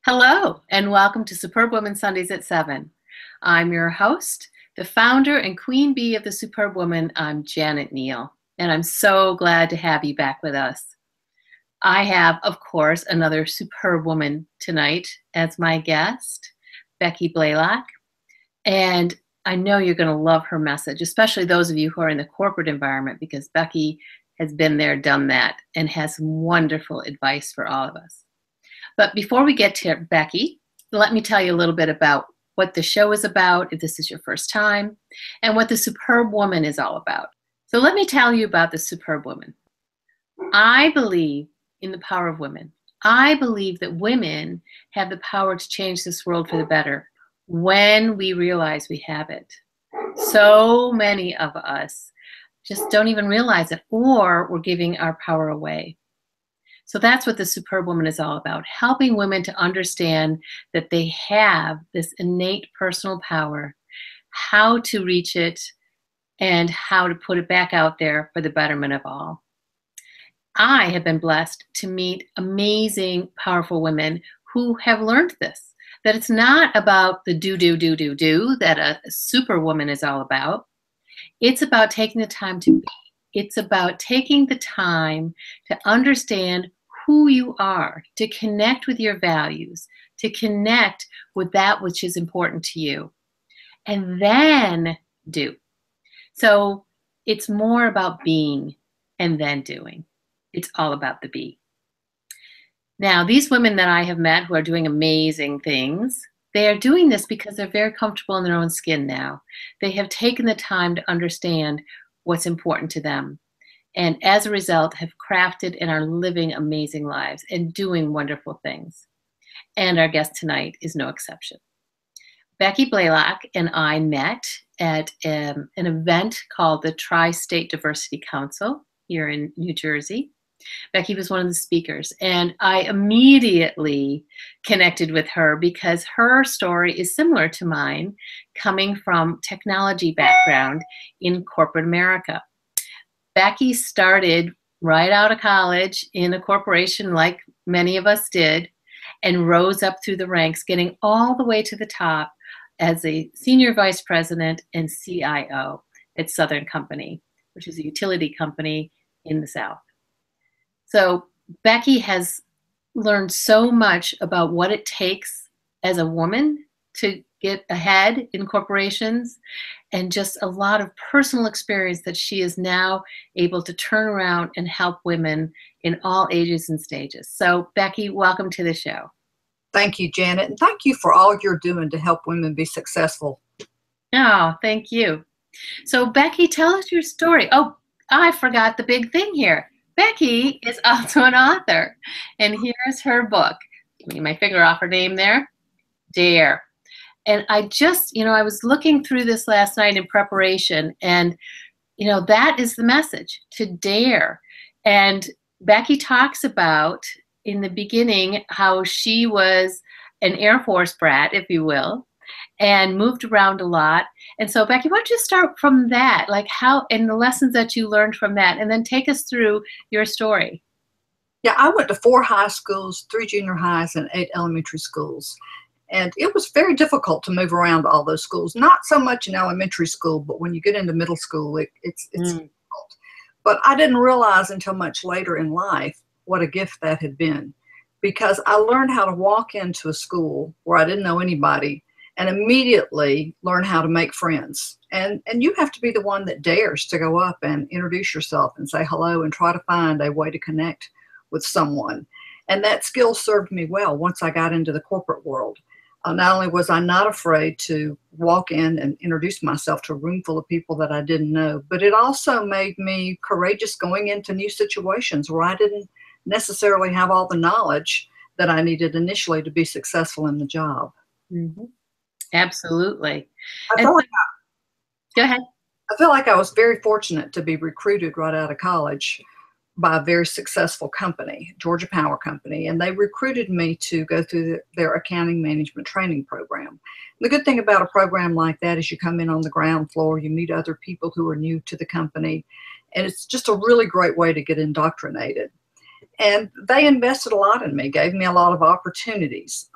Hello, and welcome to Superbwoman Sundays at 7. I'm your host, the founder and queen bee of the Superbwoman. I'm Janet Neal, and I'm so glad to have you back with us. I have, of course, another superb woman tonight as my guest, Becky Blalock, and I know you're going to love her message, especially those of you who are in the corporate environment, because Becky has been there, done that, and has some wonderful advice for all of us. But before we get to Becky, let me tell you a little bit about what the show is about, if this is your first time, and what the Superbwoman is all about. So let me tell you about the Superbwoman. I believe in the power of women. I believe that women have the power to change this world for the better when we realize we have it. So many of us just don't even realize it, or we're giving our power away. So that's what the Superbwoman is all about, helping women to understand that they have this innate personal power, how to reach it, and how to put it back out there for the betterment of all. I have been blessed to meet amazing, powerful women who have learned this, that it's not about the do that a superwoman is all about. It's about taking the time to be. It's about taking the time to understand who you are, to connect with your values, to connect with that which is important to you, and then do. So it's more about being and then doing. It's all about the be. Now, these women that I have met who are doing amazing things, they are doing this because they're very comfortable in their own skin now. They have taken the time to understand what's important to them, and as a result have crafted and are living amazing lives and doing wonderful things. And our guest tonight is no exception. Becky Blalock and I met at an event called the Tri-State Diversity Council here in New Jersey. Becky was one of the speakers, and I immediately connected with her because her story is similar to mine, coming from technology background in corporate America. Becky started right out of college in a corporation like many of us did, and rose up through the ranks, getting all the way to the top as a senior vice president and CIO at Southern Company, which is a utility company in the South. So Becky has learned so much about what it takes as a woman to get ahead in corporations, and just a lot of personal experience that she is now able to turn around and help women in all ages and stages. So Becky, welcome to the show. Thank you, Janet, and thank you for all you're doing to help women be successful. Oh, thank you. So Becky, tell us your story. Oh, I forgot the big thing here. Becky is also an author, and here's her book. Give me my finger off her name there. Dare. And I just, I was looking through this last night in preparation, and, that is the message, to dare. And Becky talks about in the beginning how she was an Air Force brat, if you will, and moved around a lot. And so Becky, why don't you start from that, like how, and the lessons that you learned from that, and then take us through your story. Yeah, I went to 4 high schools, 3 junior highs, and 8 elementary schools. And it was very difficult to move around all those schools. Not so much in elementary school, but when you get into middle school, it's difficult. But I didn't realize until much later in life what a gift that had been, because I learned how to walk into a school where I didn't know anybody and immediately learn how to make friends. And you have to be the one that dares to go up and introduce yourself and say hello and try to find a way to connect with someone. And that skill served me well once I got into the corporate world. Not only was I not afraid to walk in and introduce myself to a room full of people that I didn't know, but it also made me courageous going into new situations where I didn't necessarily have all the knowledge that I needed initially to be successful in the job. Mm-hmm. Absolutely. Go ahead. I feel like I was very fortunate to be recruited right out of college by a very successful company, Georgia Power Company, and they recruited me to go through their accounting management training program. The good thing about a program like that is you come in on the ground floor, you meet other people who are new to the company, and it's just a really great way to get indoctrinated. And they invested a lot in me, gave me a lot of opportunities.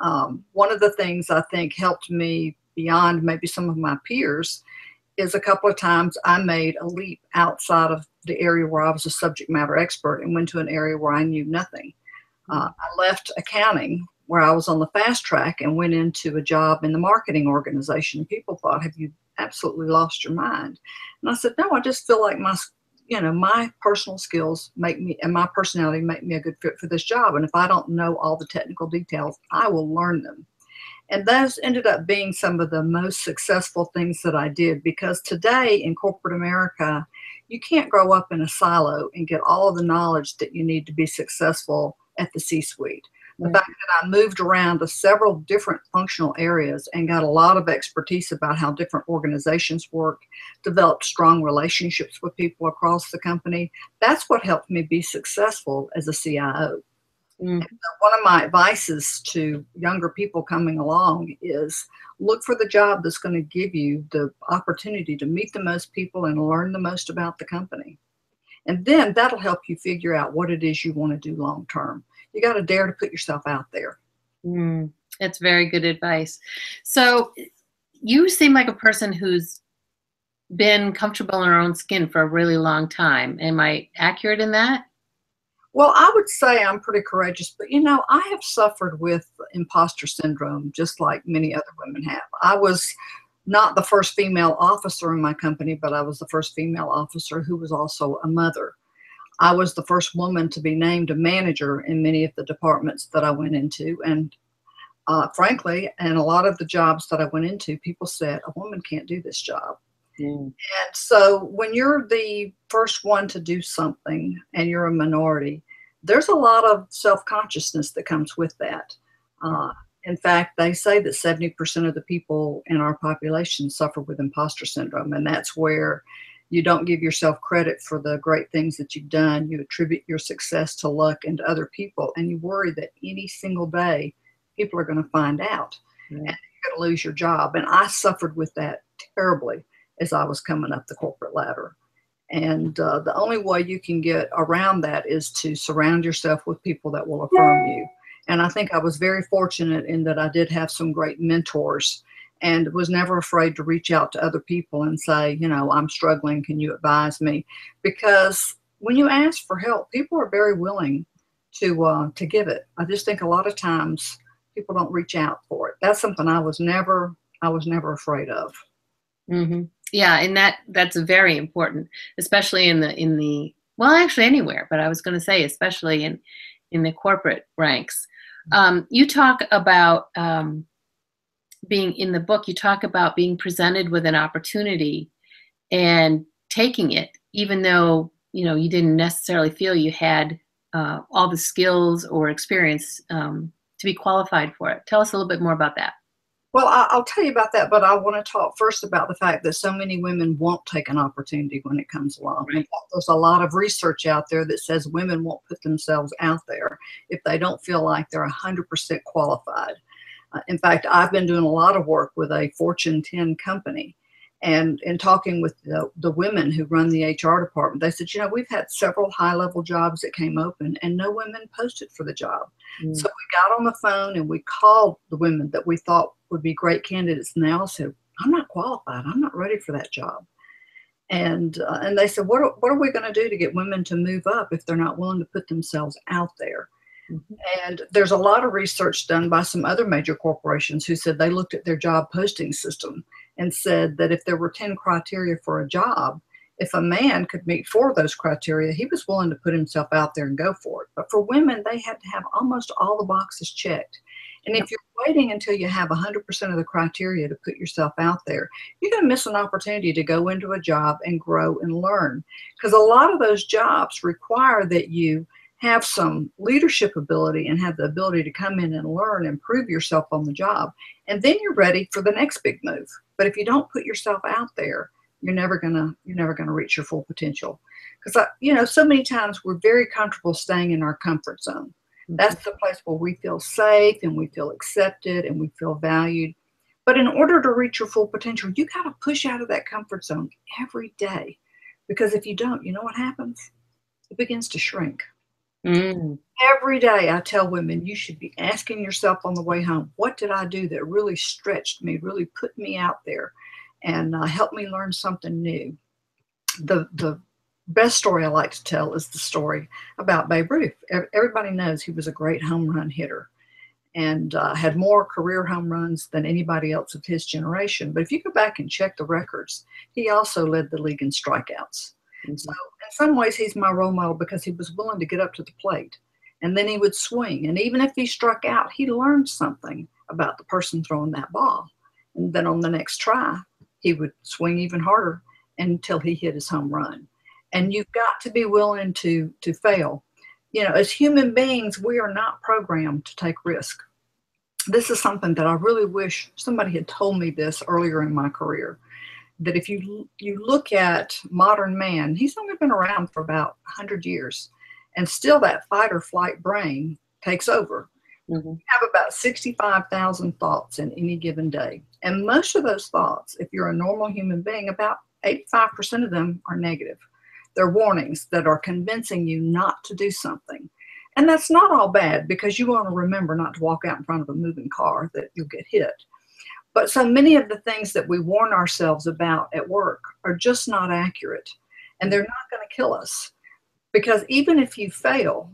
One of the things I think helped me beyond maybe some of my peers is a couple of times I made a leap outside of the area where I was a subject matter expert and went to an area where I knew nothing. I left accounting where I was on the fast track and went into a job in the marketing organization. People thought, have you absolutely lost your mind? And I said, no, I just feel like my personal skills make me, and my personality make me a good fit for this job. And if I don't know all the technical details, I will learn them. And those ended up being some of the most successful things that I did, because today in corporate America, you can't grow up in a silo and get all of the knowledge that you need to be successful at the C-suite. The fact that I moved around to several different functional areas and got a lot of expertise about how different organizations work, developed strong relationships with people across the company, that's what helped me be successful as a CIO. And so one of my advices to younger people coming along is look for the job that's going to give you the opportunity to meet the most people and learn the most about the company. And then that'll help you figure out what it is you want to do long term. You got to dare to put yourself out there. That's very good advice. So you seem like a person who's been comfortable in her own skin for a really long time. Am I accurate in that? Well, I would say I'm pretty courageous, but I have suffered with imposter syndrome just like many other women have. I was not the first female officer in my company, but I was the first female officer who was also a mother. I was the first woman to be named a manager in many of the departments that I went into. And frankly, in a lot of the jobs that I went into, people said, a woman can't do this job. And so when you're the first one to do something and you're a minority, there's a lot of self-consciousness that comes with that. In fact, they say that 70% of the people in our population suffer with imposter syndrome, and that's where you don't give yourself credit for the great things that you've done. You attribute your success to luck and to other people, and you worry that any single day people are going to find out and you're going to lose your job. And I suffered with that terribly as I was coming up the corporate ladder. And the only way you can get around that is to surround yourself with people that will affirm you. And I think I was very fortunate in that I did have some great mentors and was never afraid to reach out to other people and say, I'm struggling, can you advise me? Because when you ask for help, people are very willing to give it. I just think a lot of times people don't reach out for it. That's something I was never afraid of. Yeah, and that's very important, especially in the well, actually anywhere, but I was going to say especially in the corporate ranks. You talk about being in the book. You talk about being presented with an opportunity and taking it, even though you didn't necessarily feel you had all the skills or experience to be qualified for it. Tell us a little bit more about that. Well, I'll tell you about that, but I want to talk first about the fact that so many women won't take an opportunity when it comes along. In fact, there's a lot of research out there that says women won't put themselves out there if they don't feel like they're 100% qualified. In fact, I've been doing a lot of work with a Fortune 10 company, and in talking with the women who run the HR department, they said, we've had several high-level jobs that came open and no women posted for the job. So we got on the phone and we called the women that we thought would be great candidates, and they all said, I'm not qualified. I'm not ready for that job. And they said, what are we going to do to get women to move up if they're not willing to put themselves out there? And there's a lot of research done by some other major corporations who said they looked at their job posting system and said that if there were 10 criteria for a job, if a man could meet 4 of those criteria, he was willing to put himself out there and go for it. But for women, they had to have almost all the boxes checked. And if you're waiting until you have 100% of the criteria to put yourself out there, you're going to miss an opportunity to go into a job and grow and learn. Because a lot of those jobs require that you have some leadership ability and have the ability to come in and learn and prove yourself on the job. And then you're ready for the next big move. But if you don't put yourself out there, you're never gonna reach your full potential. Because so many times we're very comfortable staying in our comfort zone. That's the place where we feel safe and we feel accepted and we feel valued. But in order to reach your full potential, you got to push out of that comfort zone every day. Because if you don't, you know what happens? It begins to shrink. Mm. Every day I tell women, you should be asking yourself on the way home, what did I do that really stretched me, really put me out there, and helped me learn something new? The best story I like to tell is the story about Babe Ruth. Everybody knows he was a great home run hitter and had more career home runs than anybody else of his generation. But if you go back and check the records, he also led the league in strikeouts. Mm-hmm. So in some ways, he's my role model because he was willing to get up to the plate. And then he would swing. And even if he struck out, he learned something about the person throwing that ball. And then on the next try, he would swing even harder until he hit his home run. And you've got to be willing to fail. You know, as human beings, we are not programmed to take risk. This is something that I really wish somebody had told me this earlier in my career, that if you look at modern man, he's only been around for about 100 years, and still that fight or flight brain takes over. Mm-hmm. You have about 65,000 thoughts in any given day. And most of those thoughts, if you're a normal human being, about 85% of them are negative. They're warnings that are convincing you not to do something. And that's not all bad, because you want to remember not to walk out in front of a moving car, that you'll get hit. But so many of the things that we warn ourselves about at work are just not accurate. And they're not going to kill us. Because even if you fail,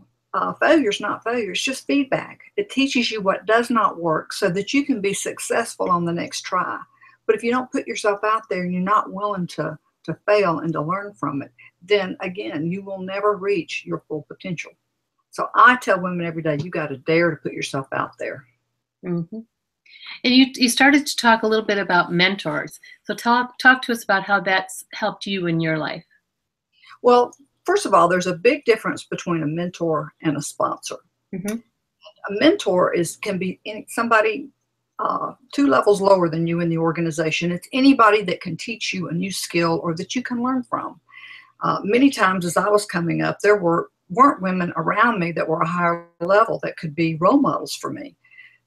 failure's not failure, it's just feedback. It teaches you what does not work so that you can be successful on the next try. But if you don't put yourself out there and you're not willing to fail and to learn from it, then again, you will never reach your full potential. So I tell women every day, you got to dare to put yourself out there. Mm-hmm. And you started to talk a little bit about mentors. So talk to us about how that's helped you in your life. Well, first of all, there's a big difference between a mentor and a sponsor. Mm-hmm. A mentor can be somebody 2 levels lower than you in the organization. It's anybody that can teach you a new skill or that you can learn from. Many times as I was coming up, there weren't women around me that were a higher level that could be role models for me.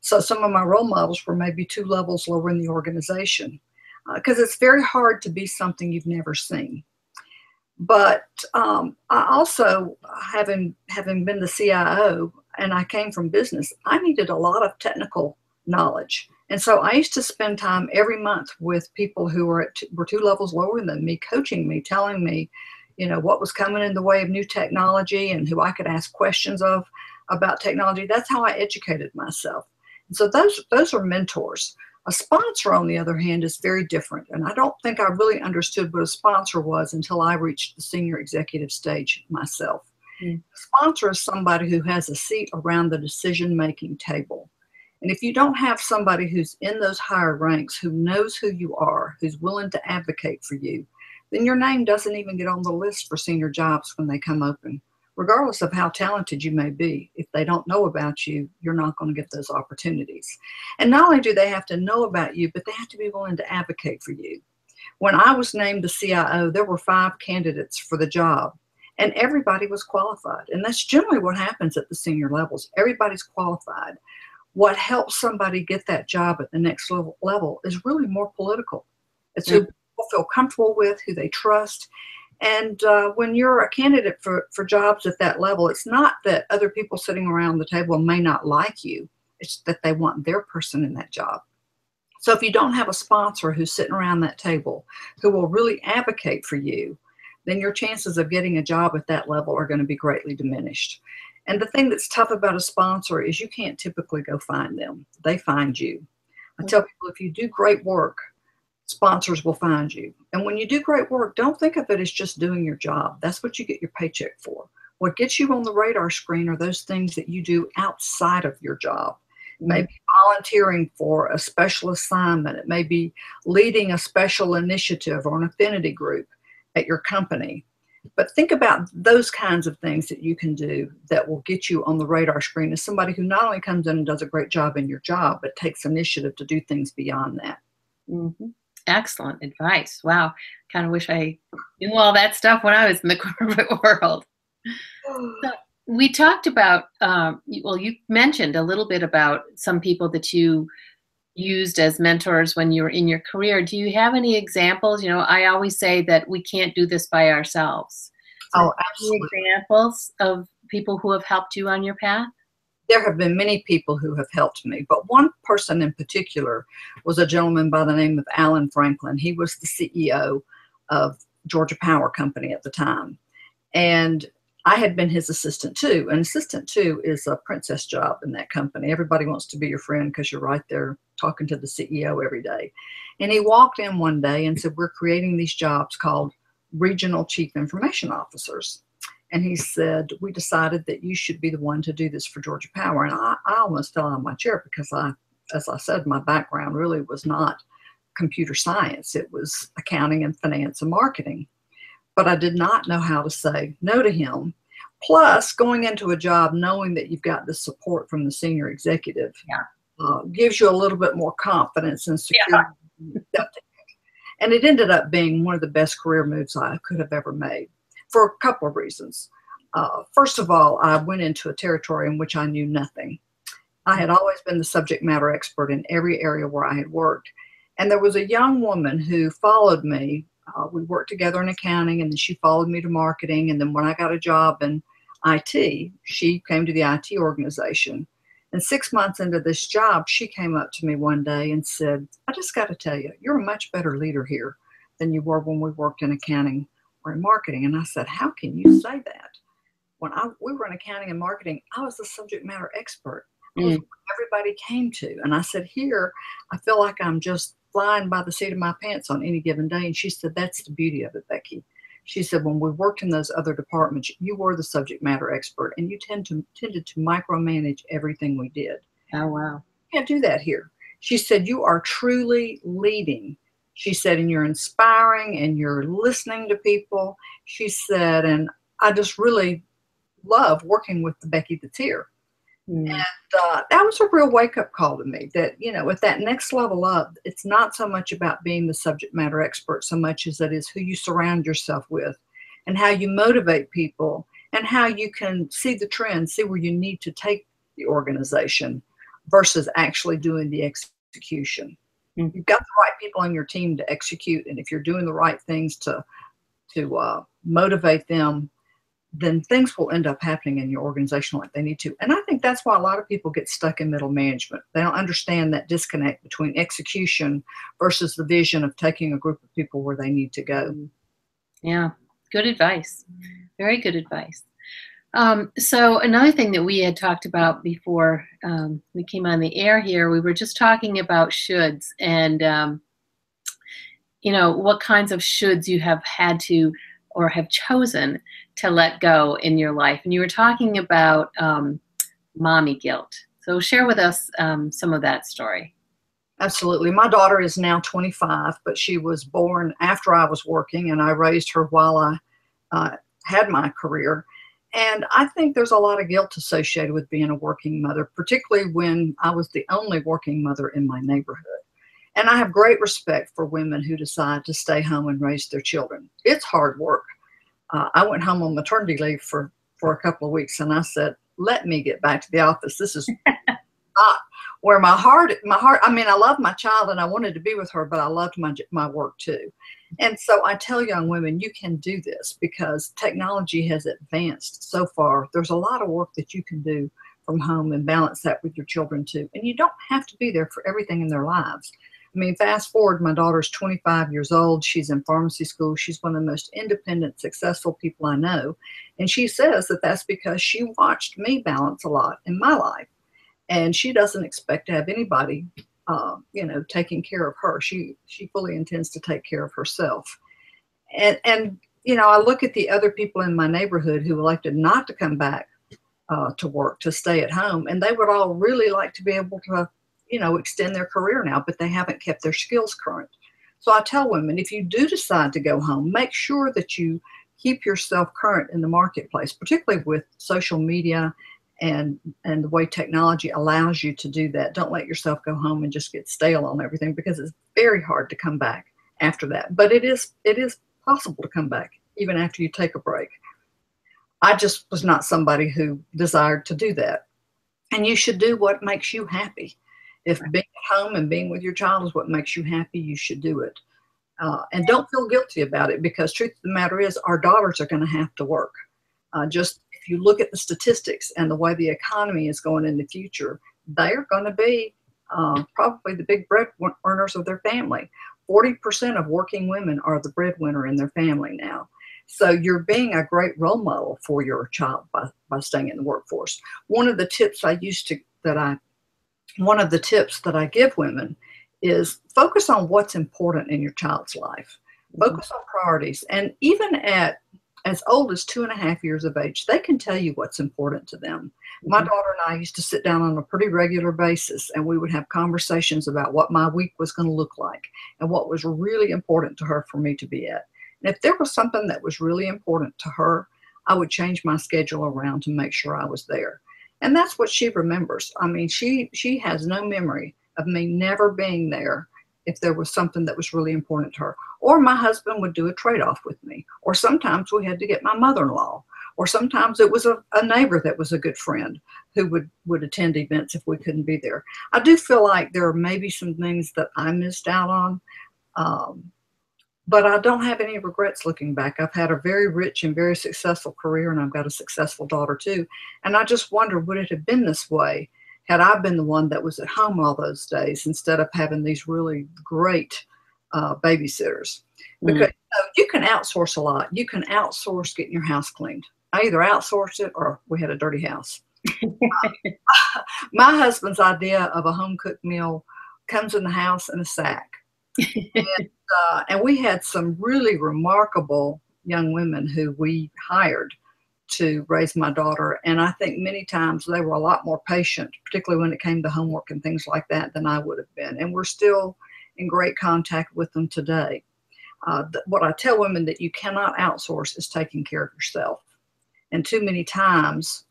So some of my role models were maybe 2 levels lower in the organization, because it's very hard to be something you've never seen. But I also, having been the CIO and I came from business, I needed a lot of technical knowledge. And so I used to spend time every month with people who were 2 levels lower than me, coaching me, telling me, you know, what was coming in the way of new technology and who I could ask questions of about technology. That's how I educated myself. And so those are mentors. A sponsor, on the other hand, is very different. And I don't think I really understood what a sponsor was until I reached the senior executive stage myself. Mm. A sponsor is somebody who has a seat around the decision-making table. And if you don't have somebody who's in those higher ranks, who knows who you are, who's willing to advocate for you, then your name doesn't even get on the list for senior jobs when they come open. Regardless of how talented you may be, if they don't know about you, you're not going to get those opportunities. And not only do they have to know about you, but they have to be willing to advocate for you. When I was named the CIO, there were 5 candidates for the job, and everybody was qualified. And that's generally what happens at the senior levels. Everybody's qualified. What helps somebody get that job at the next level is really more political. It's who people feel comfortable with, who they trust. And when you're a candidate for jobs at that level, it's not that other people sitting around the table may not like you. It's that they want their person in that job. So if you don't have a sponsor who's sitting around that table who will really advocate for you, then your chances of getting a job at that level are going to be greatly diminished. And the thing that's tough about a sponsor is you can't typically go find them. They find you. I tell people, if you do great work, sponsors will find you. And when you do great work, don't think of it as just doing your job. That's what you get your paycheck for. What gets you on the radar screen are those things that you do outside of your job. It may be volunteering for a special assignment. It may be leading a special initiative or an affinity group at your company. But think about those kinds of things that you can do that will get you on the radar screen as somebody who not only comes in and does a great job in your job, but takes initiative to do things beyond that. Mm-hmm. Excellent advice. Wow. Kind of wish I knew all that stuff when I was in the corporate world. So we talked about, you mentioned a little bit about some people that you used as mentors when you were in your career. Do you have any examples? You know, I always say that we can't do this by ourselves. So Oh, absolutely. any examples of people who have helped you on your path? There have been many people who have helped me, but one person in particular was a gentleman by the name of Alan Franklin. He was the CEO of Georgia Power Company at the time. And I had been his assistant too. An assistant too is a princess job in that company. Everybody wants to be your friend because you're right there talking to the CEO every day. And he walked in one day and said, we're creating these jobs called Regional Chief Information Officers. And he said, we decided that you should be the one to do this for Georgia Power. And I almost fell out of my chair because as I said, my background really was not computer science. It was accounting and finance and marketing. But I did not know how to say no to him. Plus, going into a job knowing that you've got the support from the senior executive gives you a little bit more confidence and security. Yeah. And it ended up being one of the best career moves I could have ever made for a couple of reasons. First of all, I went into a territory in which I knew nothing. I had always been the subject matter expert in every area where I had worked. And there was a young woman who followed me. We worked together in accounting, and then she followed me to marketing. And then when I got a job in IT, she came to the IT organization. And 6 months into this job, she came up to me one day and said, I just got to tell you, you're a much better leader here than you were when we worked in accounting or in marketing. And I said, how can you say that? When we were in accounting and marketing, I was the subject matter expert. I was what everybody came to. And I said, here, I feel like I'm just flying by the seat of my pants on any given day. And she said, that's the beauty of it, Becky. She said, when we worked in those other departments, you were the subject matter expert, and you tended to micromanage everything we did. Oh, wow. You can't do that here. She said, you are truly leading. She said, and you're inspiring and you're listening to people. She said, and I just really love working with the Becky that's here. And that was a real wake-up call to me that, you know, at that next level up, it's not so much about being the subject matter expert so much as it is who you surround yourself with and how you motivate people and how you can see the trends, see where you need to take the organization versus actually doing the execution. You've got the right people on your team to execute, and if you're doing the right things to motivate them, then things will end up happening in your organization like they need to. And I think that's why a lot of people get stuck in middle management. They don't understand that disconnect between execution versus the vision of taking a group of people where they need to go. Yeah, good advice. Very good advice. So another thing that we had talked about before we came on the air here, we were just talking about shoulds and, you know, what kinds of shoulds you have had to or have chosen to let go in your life. And you were talking about mommy guilt. So share with us some of that story. Absolutely. My daughter is now 25, but she was born after I was working, and I raised her while I had my career. And I think there's a lot of guilt associated with being a working mother, particularly when I was the only working mother in my neighborhood. And I have great respect for women who decide to stay home and raise their children. It's hard work. I went home on maternity leave for a couple of weeks, and I said, let me get back to the office. This is not where my heart, I mean, I love my child and I wanted to be with her, but I loved my work too. And so I tell young women, you can do this because technology has advanced so far. There's a lot of work that you can do from home and balance that with your children too. And you don't have to be there for everything in their lives. I mean, fast forward, my daughter's 25 years old. She's in pharmacy school. She's one of the most independent, successful people I know. And she says that that's because she watched me balance a lot in my life. And she doesn't expect to have anybody, you know, taking care of her. She fully intends to take care of herself. And, you know, I look at the other people in my neighborhood who elected not to come back to work, to stay at home. And they would all really like to be able to, you know, extend their career now, but they haven't kept their skills current. So I tell women, if you do decide to go home, make sure that you keep yourself current in the marketplace, particularly with social media and the way technology allows you to do that. Don't let yourself go home and just get stale on everything, because it's very hard to come back after that. But it is possible to come back even after you take a break. I just was not somebody who desired to do that. And you should do what makes you happy. If being at home and being with your child is what makes you happy, you should do it. And don't feel guilty about it, because truth of the matter is our daughters are going to have to work. Just if if you look at the statistics and the way the economy is going in the future, they're going to be probably the big bread earners of their family. 40% of working women are the breadwinner in their family now. So you're being a great role model for your child by staying in the workforce. One of the tips that I give women is focus on what's important in your child's life. Focus on priorities. And even at as old as 2.5 years of age, they can tell you what's important to them. My daughter and I used to sit down on a pretty regular basis, and we would have conversations about what my week was going to look like and what was really important to her for me to be at. And if there was something that was really important to her, I would change my schedule around to make sure I was there. And that's what she remembers. I mean, she has no memory of me never being there if there was something that was really important to her. Or my husband would do a trade-off with me. Or sometimes we had to get my mother-in-law. Or sometimes it was a neighbor that was a good friend who would attend events if we couldn't be there. I do feel like there are maybe some things that I missed out on, but I don't have any regrets looking back. I've had a very rich and very successful career, and I've got a successful daughter too. And I just wonder, would it have been this way had I been the one that was at home all those days instead of having these really great babysitters? Because you can outsource a lot. You can outsource getting your house cleaned. I either outsourced it or we had a dirty house. My husband's idea of a home-cooked meal comes in the house in a sack. And we had some really remarkable young women who we hired to raise my daughter. And I think many times they were a lot more patient, particularly when it came to homework and things like that, than I would have been. And we're still in great contact with them today. What I tell women that you cannot outsource is taking care of yourself. And too many times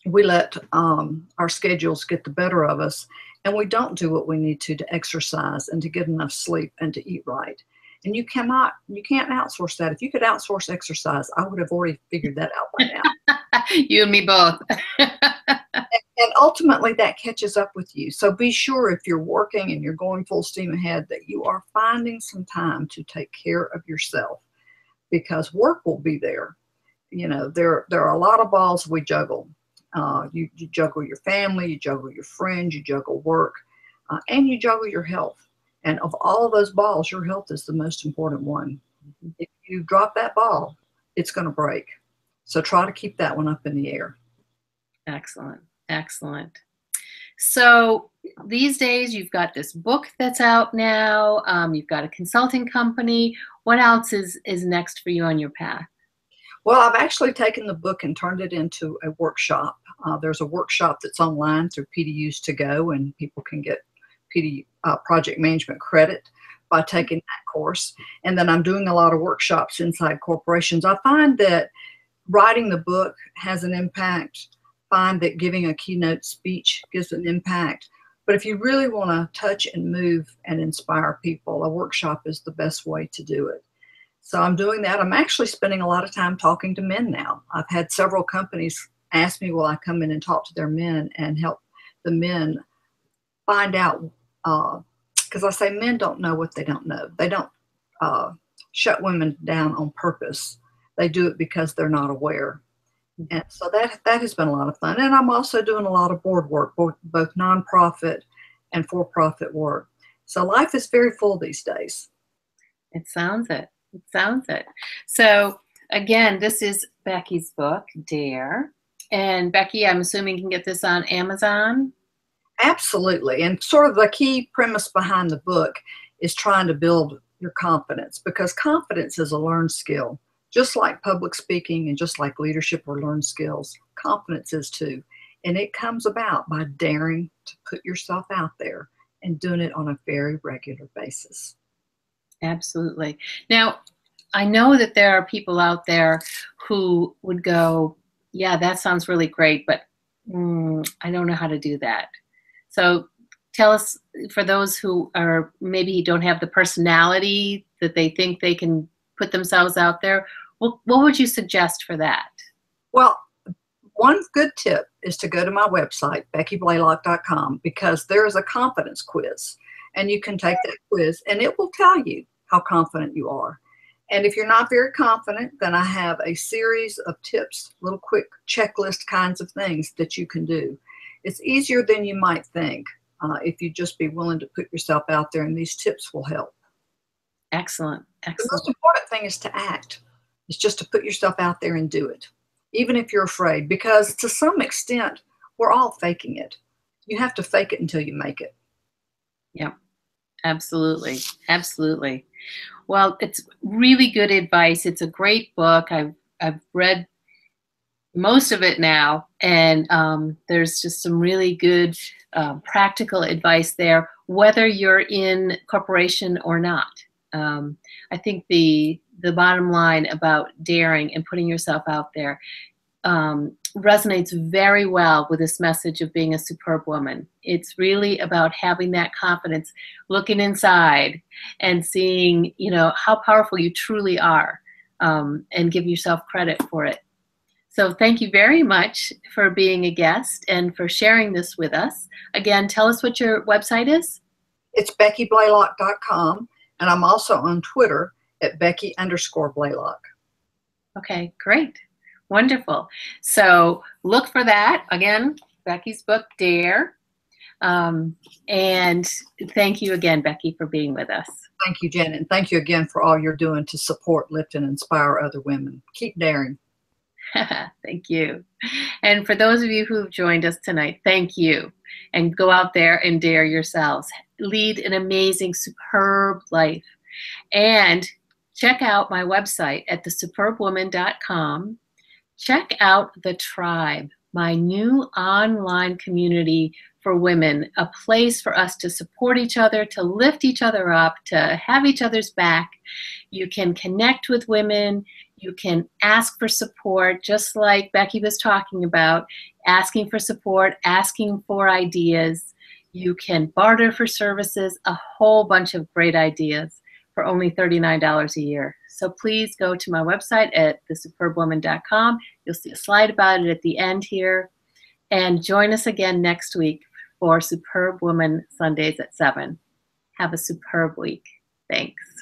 we let our schedules get the better of us, and we don't do what we need to exercise and to get enough sleep and to eat right. And you can't outsource that. If you could outsource exercise, I would have already figured that out by now. You and me both. And ultimately that catches up with you. So be sure if you're working and you're going full steam ahead that you are finding some time to take care of yourself, because work will be there. You know, there are a lot of balls we juggle. You juggle your family, you juggle your friends, you juggle work, and you juggle your health. And of all of those balls, your health is the most important one. If you drop that ball, it's going to break. So try to keep that one up in the air. Excellent. Excellent. So these days you've got this book that's out now. You've got a consulting company. What else is next for you on your path? Well, I've actually taken the book and turned it into a workshop. There's a workshop that's online through PDUs to go, and people can get project management credit by taking that course. And then I'm doing a lot of workshops inside corporations. I find that writing the book has an impact. Find that giving a keynote speech gives an impact. But if you really want to touch and move and inspire people, a workshop is the best way to do it. So I'm doing that. I'm actually spending a lot of time talking to men now. I've had several companies ask me, will I come in and talk to their men and help the men find out, because I say men don't know what they don't know. They don't shut women down on purpose. They do it because they're not aware. And so that has been a lot of fun. And I'm also doing a lot of board work, both nonprofit and for-profit work. So life is very full these days. It sounds it. It sounds it. So again, this is Becky's book, Dare. And Becky, I'm assuming you can get this on Amazon? Absolutely. And sort of the key premise behind the book is trying to build your confidence, because confidence is a learned skill. Just like public speaking and just like leadership or learned skills, confidence is too. And it comes about by daring to put yourself out there and doing it on a very regular basis. Absolutely. Now, I know that there are people out there who would go, yeah, that sounds really great, but I don't know how to do that. So tell us, for those who are maybe don't have the personality that they think they can put themselves out there, what would you suggest for that? Well, one good tip is to go to my website, BeckyBlalock.com, because there is a confidence quiz, and you can take that quiz and it will tell you how confident you are. And if you're not very confident, then I have a series of tips, little quick checklist kinds of things that you can do. It's easier than you might think if you just be willing to put yourself out there, and these tips will help. Excellent. The Excellent. most important thing is to act. It's just to put yourself out there and do it, even if you're afraid, because to some extent, we're all faking it. You have to fake it until you make it. Yeah, absolutely. Absolutely. Well, it's really good advice. It's a great book. I've read most of it now, and there's just some really good practical advice there, whether you're in corporation or not. I think the bottom line about daring and putting yourself out there resonates very well with this message of being a superb woman. It's really about having that confidence, looking inside and seeing, how powerful you truly are, and give yourself credit for it. So thank you very much for being a guest and for sharing this with us. Again, tell us what your website is. It's BeckyBlalock.com, and I'm also on Twitter at Becky_Blalock. Okay, great. Wonderful. So look for that. Again, Becky's book, Dare. And thank you again, Becky, for being with us. Thank you, Janet. And thank you again for all you're doing to support, lift, and inspire other women. Keep daring. Thank you. And for those of you who've joined us tonight, thank you. And go out there and dare yourselves. Lead an amazing, superb life. And check out my website at thesuperbwoman.com. Check out The Tribe, my new online community for women, a place for us to support each other, to lift each other up, to have each other's back. You can connect with women. You can ask for support, just like Becky was talking about, asking for support, asking for ideas. You can barter for services, a whole bunch of great ideas for only $39 a year. So please go to my website at thesuperbwoman.com. You'll see a slide about it at the end here. And join us again next week for Superb Woman Sundays at 7. Have a superb week. Thanks.